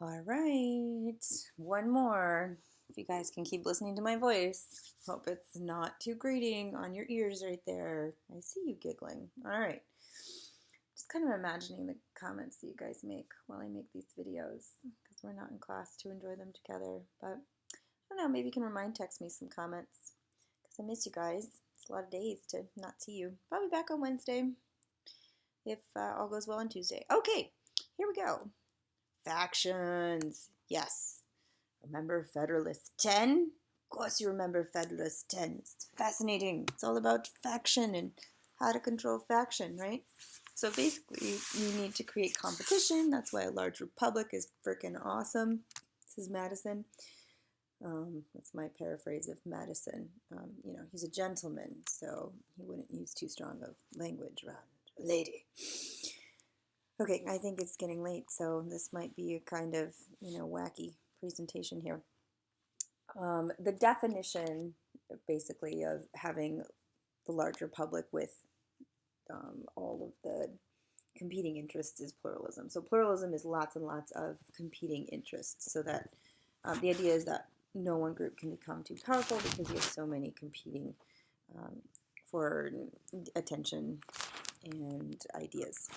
All right, one more. If you guys can keep listening to my voice, hope it's not too grating on your ears right there. I see you giggling. All right. Just kind of imagining the comments that you guys make while I make these videos because we're not in class to enjoy them together. But I don't know, maybe you can text me some comments because I miss you guys. It's a lot of days to not see you. But I'll be back on Wednesday if all goes well on Tuesday. Okay, here we go. Factions. Yes. Remember Federalist 10? Of course you remember Federalist 10. It's fascinating. It's all about faction and how to control faction, right? So basically, you need to create competition. That's why a large republic is freaking awesome. This is Madison. That's my paraphrase of Madison. He's a gentleman, so he wouldn't use too strong of language around a lady. Okay, I think it's getting late, so this might be a kind of, wacky presentation here. The definition, basically, of having the large republic with all of the competing interests is pluralism. So pluralism is lots and lots of competing interests, so that the idea is that no one group can become too powerful because you have so many competing for attention and ideas.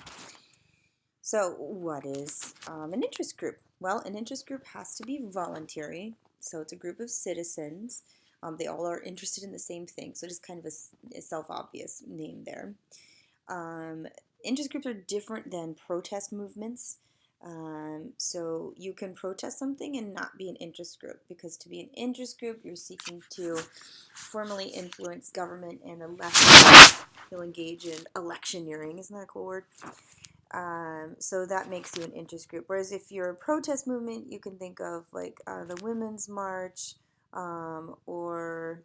So what is an interest group? Well, an interest group has to be voluntary. So it's a group of citizens. They all are interested in the same thing. So just kind of a self-obvious name there. Interest groups are different than protest movements. So you can protest something and not be an interest group, because to be an interest group, you're seeking to formally influence government and elections. You'll engage in electioneering. Isn't that a cool word? So that makes you an interest group. Whereas if you're a protest movement, you can think of like the Women's March, or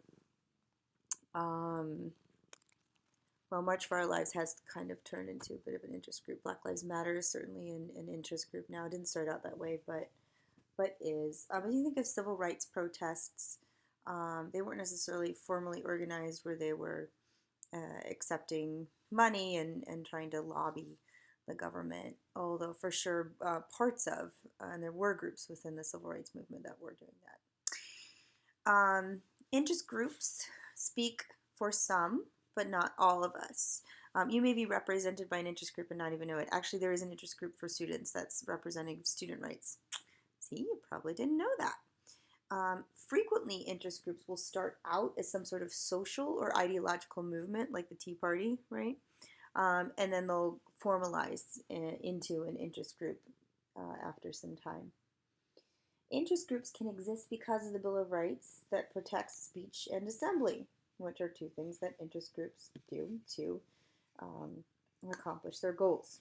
March for Our Lives has kind of turned into a bit of an interest group. Black Lives Matter is certainly an interest group now. It didn't start out that way, but is. When you think of civil rights protests, they weren't necessarily formally organized where they were accepting money and trying to lobby the government, although for sure parts of, and there were groups within the civil rights movement that were doing that. Interest groups speak for some, but not all of us. You may be represented by an interest group and not even know it. Actually, there is an interest group for students that's representing student rights. See, you probably didn't know that. Frequently, interest groups will start out as some sort of social or ideological movement, like the Tea Party, right? And then they'll formalize into an interest group after some time. Interest groups can exist because of the Bill of Rights that protects speech and assembly, which are two things that interest groups do to accomplish their goals.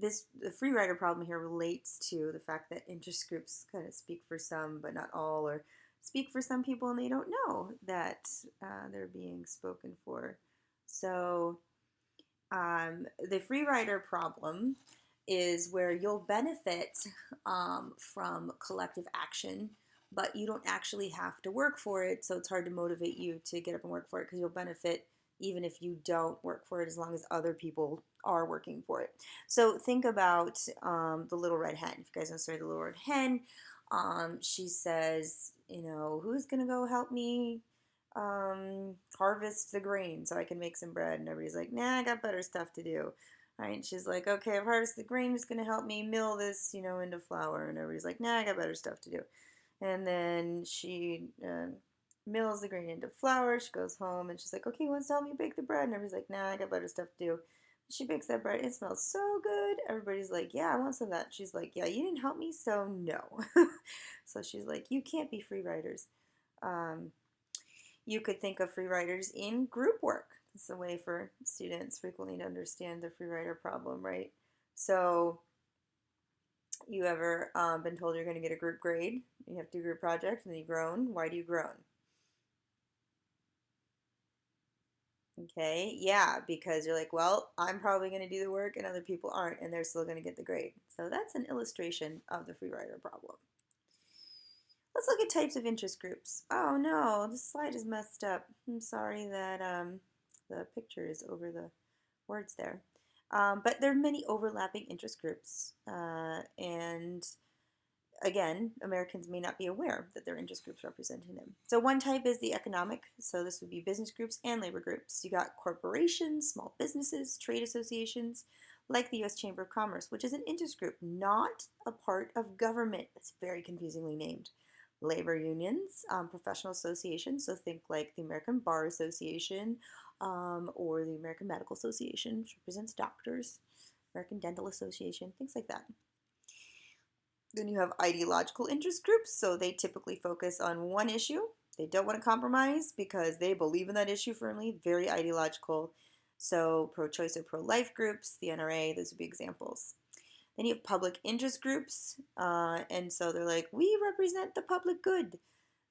The free rider problem here relates to the fact that interest groups kind of speak for some, but not all, or speak for some people and they don't know that they're being spoken for. So the free rider problem is where you'll benefit from collective action, but you don't actually have to work for it, so it's hard to motivate you to get up and work for it, because you'll benefit even if you don't work for it, as long as other people are working for it. So think about the Little Red Hen. If you guys know the story of the Little Red Hen, she says, who's going to go help me harvest the grain so I can make some bread? And everybody's like, nah, I got better stuff to do. Right? And she's like, okay, I've harvested the grain, who's going to help me mill this, into flour? And everybody's like, nah, I got better stuff to do. And then she mills the grain into flour. She goes home and she's like, okay, who wants to help me bake the bread? And everybody's like, nah, I got better stuff to do. She bakes that bread. It smells so good. Everybody's like, yeah, I want some of that. She's like, yeah, you didn't help me, so no. So she's like, you can't be free riders. You could think of free riders in group work. It's a way for students frequently to understand the free rider problem, right? So you ever been told you're going to get a group grade? You have to do a group project, and then you groan. Why do you groan? Okay, yeah, because you're like, well, I'm probably going to do the work and other people aren't, and they're still going to get the grade. So that's an illustration of the free rider problem. Let's look at types of interest groups. Oh no, this slide is messed up. I'm sorry that the picture is over the words there. But there are many overlapping interest groups, and again, Americans may not be aware that there are interest groups representing them. So one type is the economic, so this would be business groups and labor groups. You got corporations, small businesses, trade associations, like the U.S. Chamber of Commerce, which is an interest group, not a part of government. It's very confusingly named. Labor unions, professional associations, so think like the American Bar Association or the American Medical Association, which represents doctors, American Dental Association, things like that. Then you have ideological interest groups, so they typically focus on one issue. They don't want to compromise because they believe in that issue firmly, very ideological. So pro-choice or pro-life groups, the NRA, those would be examples. Then you have public interest groups, and so they're like, we represent the public good.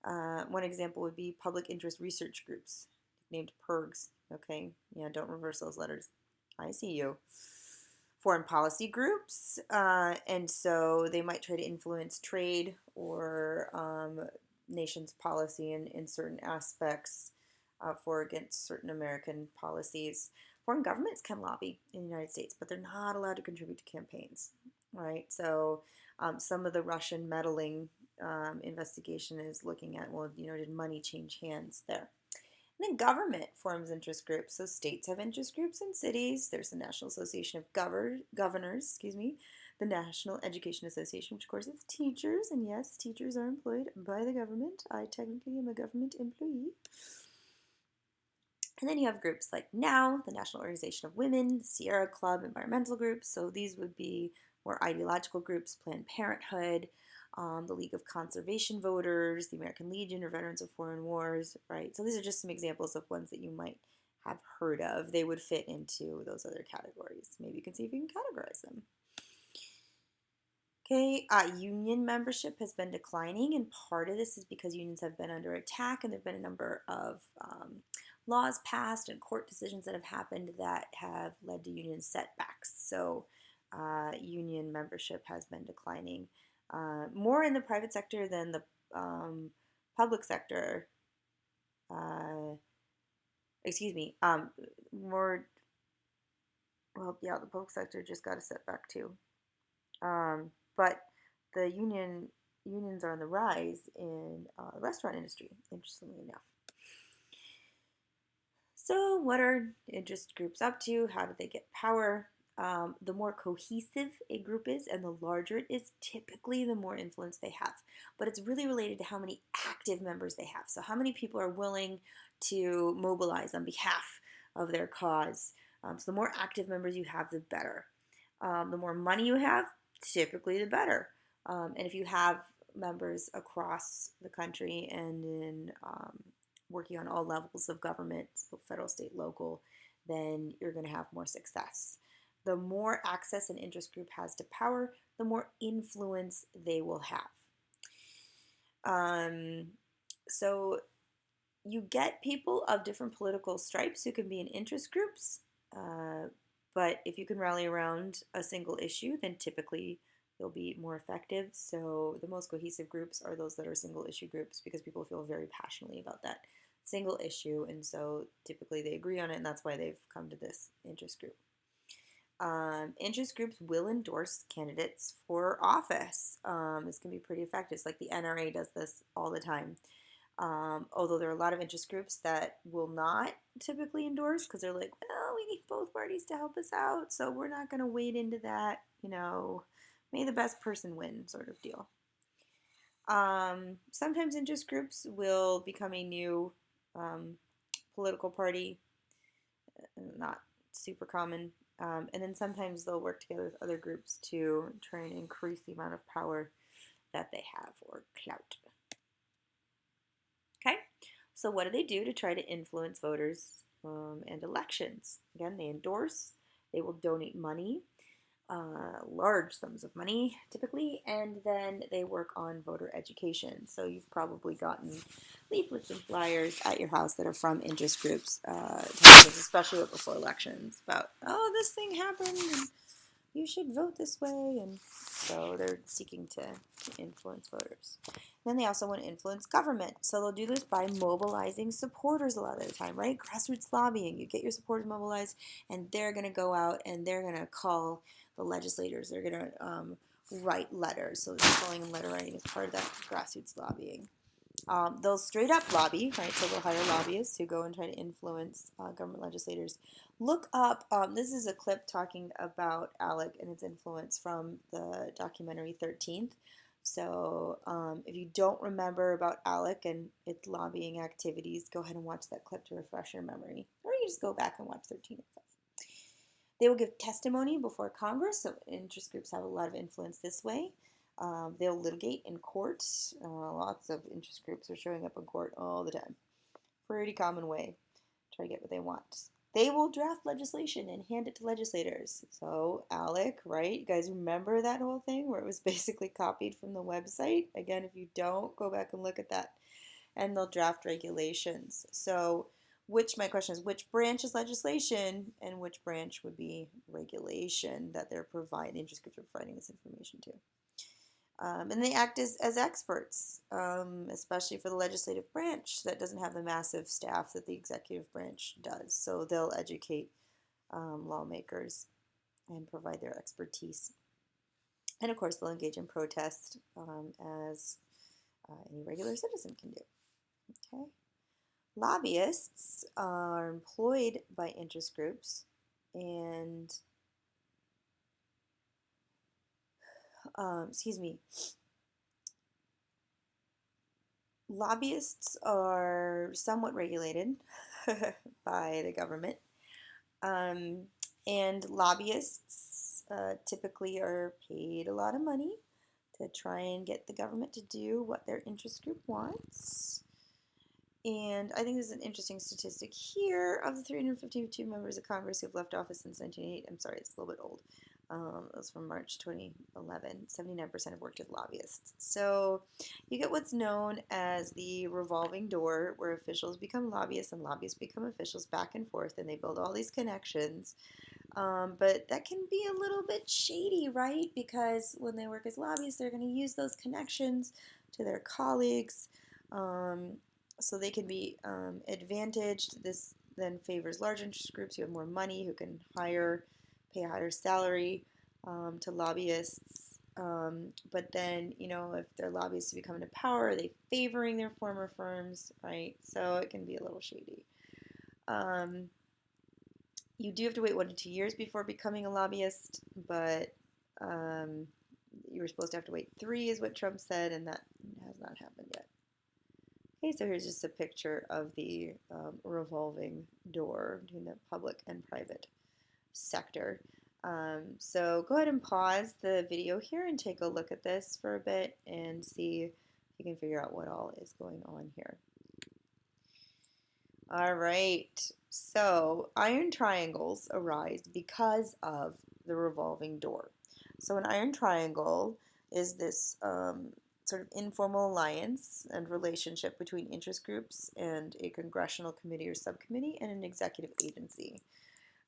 One example would be public interest research groups, named PIRGs. Okay, yeah, don't reverse those letters. I see you. Foreign policy groups, and so they might try to influence trade or nations' policy in certain aspects for against certain American policies. Foreign governments can lobby in the United States, but they're not allowed to contribute to campaigns, right? So some of the Russian meddling investigation is looking at, well, did money change hands there? And then government forms interest groups. So states have interest groups in cities. There's the National Association of Governors, the National Education Association, which of course is teachers. And yes, teachers are employed by the government. I technically am a government employee. And then you have groups like NOW, the National Organization of Women, Sierra Club, environmental groups. So these would be more ideological groups, Planned Parenthood, the League of Conservation Voters, the American Legion, or Veterans of Foreign Wars, right? So these are just some examples of ones that you might have heard of. They would fit into those other categories. Maybe you can see if you can categorize them. Okay, union membership has been declining, and part of this is because unions have been under attack, and there have been a number of laws passed and court decisions that have happened that have led to union setbacks. So union membership has been declining. More in the private sector than the public sector. More, well, yeah, the public sector just got a setback too. But the unions are on the rise in the restaurant industry, interestingly enough. So what are interest groups up to? How do they get power? The more cohesive a group is and the larger it is, typically the more influence they have. But it's really related to how many active members they have. So how many people are willing to mobilize on behalf of their cause. So the more active members you have, the better. The more money you have, typically the better. And if you have members across the country and in working on all levels of government, so federal, state, local, then you're going to have more success. The more access an interest group has to power, the more influence they will have. So you get people of different political stripes who can be in interest groups, but if you can rally around a single issue, then typically they'll be more effective. So the most cohesive groups are those that are single issue groups because people feel very passionately about that single issue, and so typically they agree on it, and that's why they've come to this interest group. Interest groups will endorse candidates for office. This can be pretty effective. It's like the NRA does this all the time. Although there are a lot of interest groups that will not typically endorse because they're like, well, we need both parties to help us out, so we're not going to wade into that, may the best person win sort of deal. Sometimes interest groups will become a new political party, not super common. And then sometimes they'll work together with other groups to try and increase the amount of power that they have, or clout. Okay, so what do they do to try to influence voters and elections? Again, they endorse, they will donate money, large sums of money typically, and then they work on voter education. So you've probably gotten leaflets and flyers at your house that are from interest groups, especially before elections, about, oh, this thing happened, and you should vote this way, and so they're seeking to influence voters. Then they also want to influence government, so they'll do this by mobilizing supporters a lot of the time, right? Grassroots lobbying. You get your supporters mobilized, and they're going to go out and they're going to call the legislators. They're going to write letters. So calling and letter writing is part of that grassroots lobbying. They'll straight up lobby, right? So they'll hire lobbyists who go and try to influence government legislators. Look up, this is a clip talking about ALEC and its influence from the documentary 13th. So if you don't remember about ALEC and its lobbying activities, go ahead and watch that clip to refresh your memory. Or you just go back and watch 13 itself. They will give testimony before Congress, so interest groups have a lot of influence this way. They'll litigate in court. Lots of interest groups are showing up in court all the time. Pretty common way to try to get what they want. They will draft legislation and hand it to legislators. So ALEC, right? You guys remember that whole thing where it was basically copied from the website? Again, if you don't, go back and look at that. And they'll draft regulations. So my question is, which branch is legislation and which branch would be regulation that they're providing, interest groups are providing this information to? And they act as experts, especially for the legislative branch that doesn't have the massive staff that the executive branch does. So they'll educate lawmakers and provide their expertise. And of course, they'll engage in protest as any regular citizen can do. Okay. Lobbyists are employed by interest groups and lobbyists are somewhat regulated by the government. And lobbyists typically are paid a lot of money to try and get the government to do what their interest group wants. And I think this is an interesting statistic here. Of the 352 members of Congress who have left office since 1988, I'm sorry, it's a little bit old. It was from March 2011. 79% have worked with lobbyists. So you get what's known as the revolving door, where officials become lobbyists and lobbyists become officials back and forth, and they build all these connections. But that can be a little bit shady, right? Because when they work as lobbyists, they're going to use those connections to their colleagues. So they can be advantaged. This then favors large interest groups who have more money, who can pay a higher salary to lobbyists. But then, if their lobbyists become into power, are they favoring their former firms, right? So it can be a little shady. You do have to wait 1 to 2 years before becoming a lobbyist, but you were supposed to have to wait 3 is what Trump said, and that has not happened yet. Okay, so here's just a picture of the revolving door between the public and private sector. So go ahead and pause the video here and take a look at this for a bit and see if you can figure out what all is going on here. All right, so iron triangles arise because of the revolving door. So an iron triangle is this sort of informal alliance and relationship between interest groups and a congressional committee or subcommittee and an executive agency.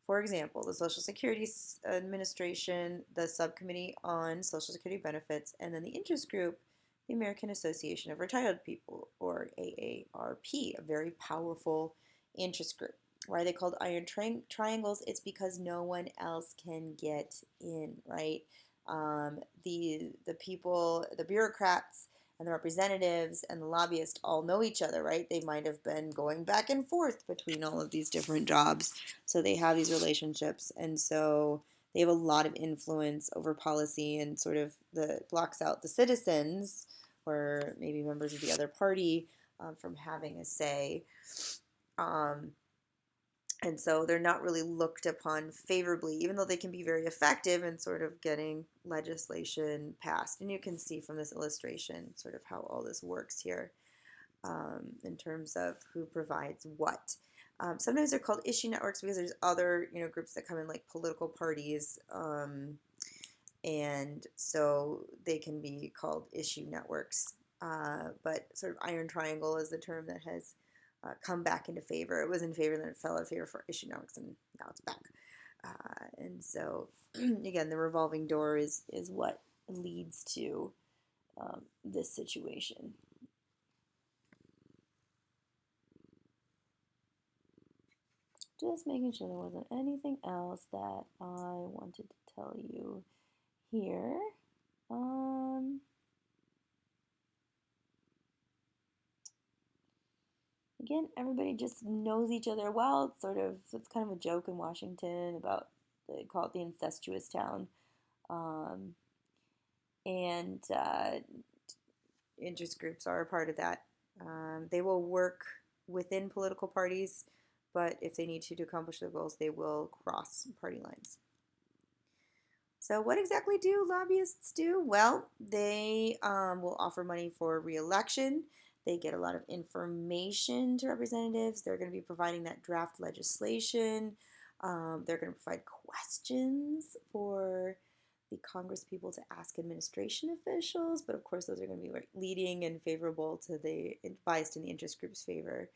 For example, the Social Security Administration, the Subcommittee on Social Security Benefits, and then the interest group, the American Association of Retired People, or AARP, a very powerful interest group. Why are they called iron triangles? It's because no one else can get in, right? The people, the bureaucrats, and the representatives and the lobbyists all know each other, right? They might have been going back and forth between all of these different jobs. So they have these relationships, and so they have a lot of influence over policy and sort of blocks out the citizens or maybe members of the other party from having a say. And so they're not really looked upon favorably, even though they can be very effective in sort of getting legislation passed. And you can see from this illustration sort of how all this works here in terms of who provides what. Sometimes they're called issue networks because there's other groups that come in, like political parties, and so they can be called issue networks. But sort of iron triangle is the term that has come back into favor. It was in favor, then it fell out of favor for issue networks, and now it's back. And so, again, the revolving door is what leads to this situation. Just making sure there wasn't anything else that I wanted to tell you here. Again, everybody just knows each other well. It's kind of a joke in Washington about, they call it the incestuous town. Um, and interest groups are a part of that. They will work within political parties, but if they need to accomplish their goals, they will cross party lines. So, what exactly do lobbyists do? Well, they will offer money for re-election. They get a lot of information to representatives. They're going to be providing that draft legislation. They're going to provide questions for the Congress people to ask administration officials, but of course those are going to be leading and favorable to the biased in the interest group's favor.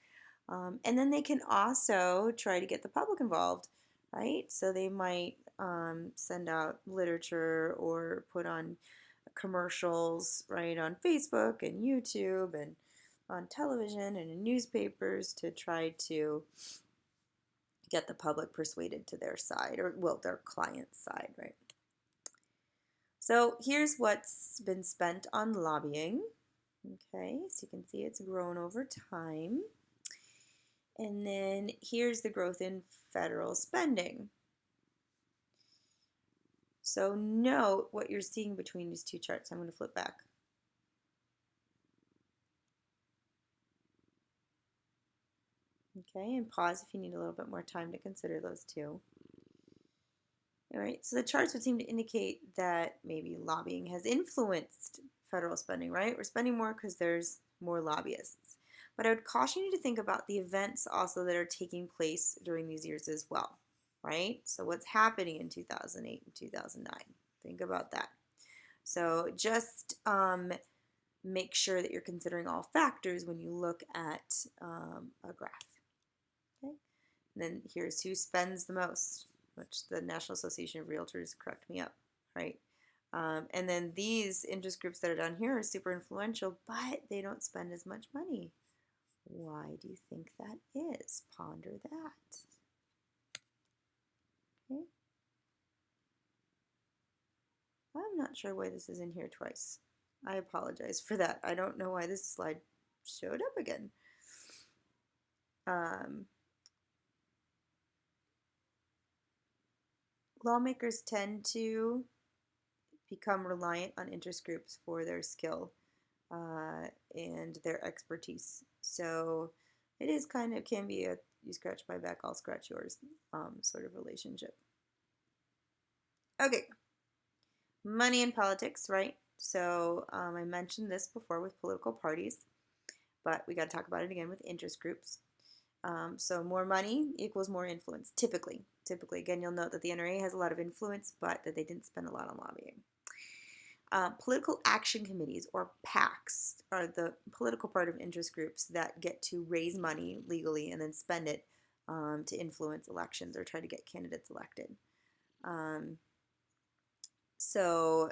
And then they can also try to get the public involved, right? So they might send out literature or put on commercials, right, on Facebook and YouTube and on television and in newspapers to try to get the public persuaded to their side, or, well, their client's side, right? So here's what's been spent on lobbying. Okay, so you can see it's grown over time. And then here's the growth in federal spending. So note what you're seeing between these two charts. I'm going to flip back. Okay, and pause if you need a little bit more time to consider those two. All right, so the charts would seem to indicate that maybe lobbying has influenced federal spending, right? We're spending more because there's more lobbyists. But I would caution you to think about the events also that are taking place during these years as well, right? So what's happening in 2008 and 2009? Think about that. So just make sure that you're considering all factors when you look at a graph. Okay? And then here's who spends the most, which the National Association of Realtors correct me up, right? And then these interest groups that are down here are super influential, but they don't spend as much money. Why do you think that is? Ponder that. Okay. I'm not sure why this is in here twice. I apologize for that. I don't know why this slide showed up again. Lawmakers tend to become reliant on interest groups for their skill and their expertise. So it is kind of, can be a you scratch my back, I'll scratch yours sort of relationship. Okay, money in politics, right? So I mentioned this before with political parties, but we got to talk about it again with interest groups. So more money equals more influence, typically. Typically, again, you'll note that the NRA has a lot of influence, but that they didn't spend a lot on lobbying. Political action committees, or PACs, are the political part of interest groups that get to raise money legally and then spend it to influence elections or try to get candidates elected. So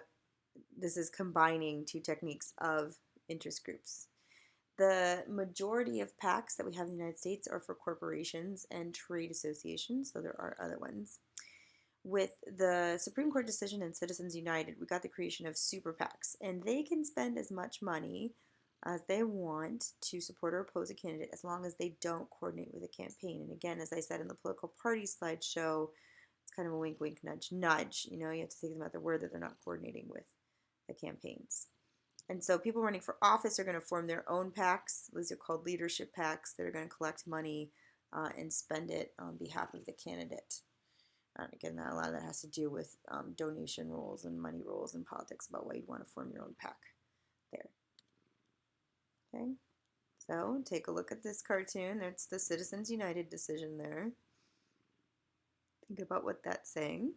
this is combining two techniques of interest groups. The majority of PACs that we have in the United States are for corporations and trade associations, so there are other ones. With the Supreme Court decision in Citizens United, we got the creation of super PACs, and they can spend as much money as they want to support or oppose a candidate as long as they don't coordinate with a campaign. And again, as I said in the political party slideshow, it's kind of a wink, wink, nudge, nudge. You know, you have to take them at their word that they're not coordinating with the campaigns. And so people running for office are going to form their own PACs. These are called leadership PACs that are going to collect money and spend it on behalf of the candidate. Again, a lot of that has to do with donation rules and money rules in politics about why you'd want to form your own PAC there. Okay, so take a look at this cartoon. That's the Citizens United decision there. Think about what that's saying.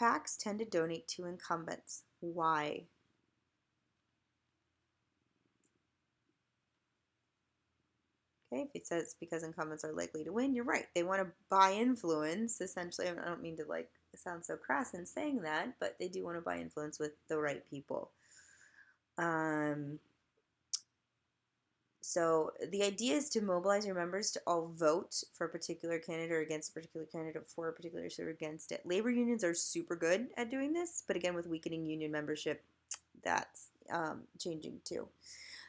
PACs tend to donate to incumbents. Why? Okay, if it says because incumbents are likely to win, you're right. They want to buy influence, essentially. I don't mean to like sound so crass in saying that, but they do want to buy influence with the right people. So the idea is to mobilize your members to all vote for a particular candidate or against a particular candidate for a particular issue or against it. Labor unions are super good at doing this, but again, with weakening union membership, that's changing too.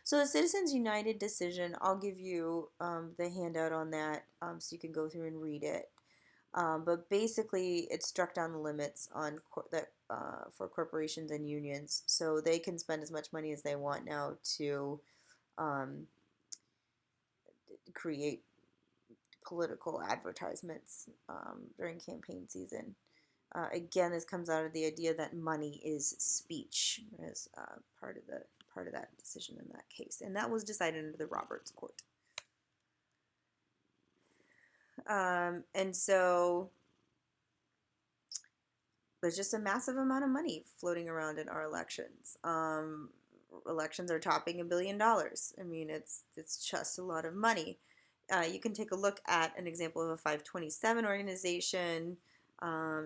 So the Citizens United decision, I'll give you the handout on that so you can go through and read it. But basically, it struck down the limits on for corporations and unions, so they can spend as much money as they want now to um, create political advertisements during campaign season. Again, this comes out of the idea that money is speech as part of that decision in that case, and that was decided under the Roberts Court. And so there's just a massive amount of money floating around in our elections. Elections are topping $1 billion. I mean, it's just a lot of money. You can take a look at an example of a 527 organization,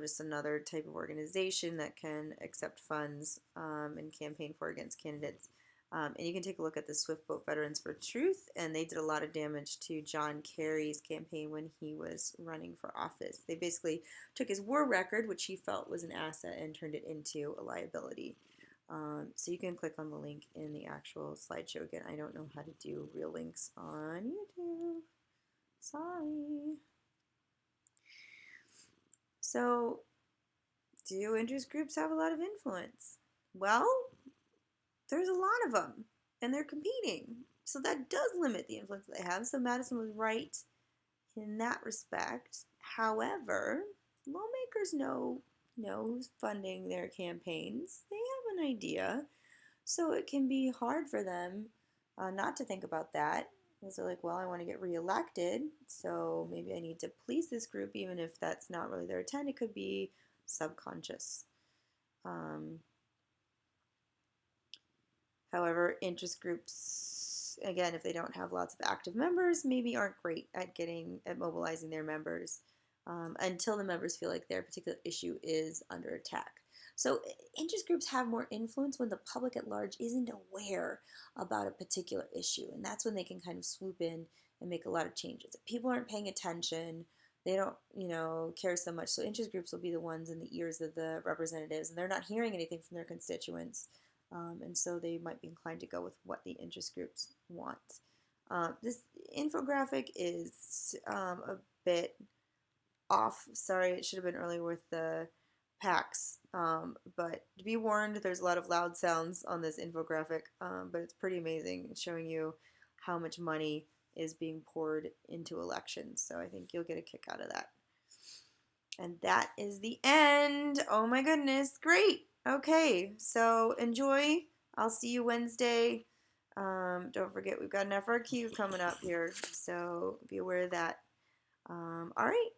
just another type of organization that can accept funds and campaign for against candidates. And you can take a look at the Swift Boat Veterans for Truth, and they did a lot of damage to John Kerry's campaign when he was running for office. They basically took his war record, which he felt was an asset, and turned it into a liability. So you can click on the link in the actual slideshow. Again, I don't know how to do real links on YouTube. Sorry. So, do interest groups have a lot of influence? Well, there's a lot of them, and they're competing. So that does limit the influence they have. So Madison was right in that respect. However, lawmakers know who's funding their campaigns. They have an idea. So it can be hard for them not to think about that. Because they're like, well, I want to get reelected, so maybe I need to please this group, even if that's not really their intent. It could be subconscious. However, interest groups, again, if they don't have lots of active members, maybe aren't great at mobilizing their members until the members feel like their particular issue is under attack. So interest groups have more influence when the public at large isn't aware about a particular issue, and that's when they can kind of swoop in and make a lot of changes. If people aren't paying attention, they don't, care so much. So interest groups will be the ones in the ears of the representatives, and they're not hearing anything from their constituents. And so they might be inclined to go with what the interest groups want. This infographic is a bit off. Sorry, it should have been earlier with the PACs. But to be warned, there's a lot of loud sounds on this infographic, but it's pretty amazing. It's showing you how much money is being poured into elections. So I think you'll get a kick out of that. And that is the end. Oh my goodness, great. Okay, so enjoy. I'll see you Wednesday. Don't forget, we've got an FRQ coming up here, so be aware of that. All right.